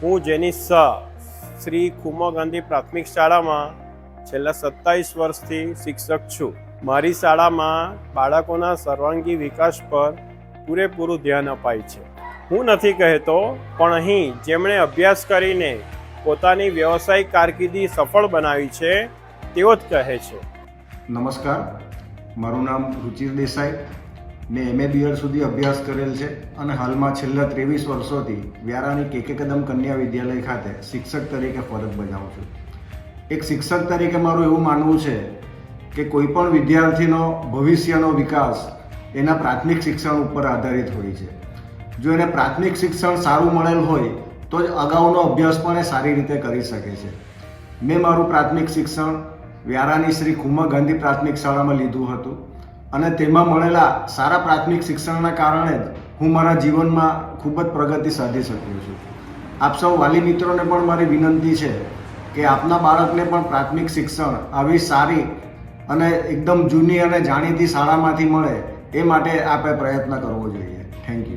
હું જેનિસ શાહ શ્રી ખુમા ગાંધી પ્રાથમિક શાળામાં છેલ્લા 27 વર્ષથી શિક્ષક છું. મારી શાળામાં બાળકોના સર્વાંગી વિકાસ પર પૂરેપૂરું ધ્યાન અપાય છે. હું નથી કહેતો, પણ અહીં જેમણે અભ્યાસ કરીને પોતાની વ્યવસાયિક કારકિર્દી સફળ બનાવી છે તેઓ જ કહે છે. નમસ્કાર, મારું નામ રુચિર દેસાઈ. મેં MA BEd સુધી અભ્યાસ કરેલ છે અને હાલમાં છેલ્લા 23 વર્ષોથી વ્યારાની KK કદમ કન્યા વિદ્યાલય ખાતે શિક્ષક તરીકે ફરજ બજાવું છું. એક શિક્ષક તરીકે મારું એવું માનવું છે કે કોઈ પણ વિદ્યાર્થીનો ભવિષ્યનો વિકાસ એના પ્રાથમિક શિક્ષણ ઉપર આધારિત હોય છે. જો એને પ્રાથમિક શિક્ષણ સારું મળેલ હોય તો જ અગાઉનો અભ્યાસ પણ એ સારી રીતે કરી શકે છે. મેં મારું પ્રાથમિક શિક્ષણ વ્યારાની શ્રી ખુમા ગાંધી પ્રાથમિક શાળામાં લીધું હતું અને તેમાં મળેલા સારા પ્રાથમિક શિક્ષણના કારણે જ હું મારા જીવનમાં ખૂબ જ પ્રગતિ સાધી શક્યો છું. આપ સૌ વાલી મિત્રોને પણ મારી વિનંતી છે કે આપના બાળકને પણ પ્રાથમિક શિક્ષણ આવી સારી અને એકદમ જૂની અને જાણીતી શાળામાંથી મળે એ માટે આપે પ્રયત્ન કરવો જોઈએ. Thank you.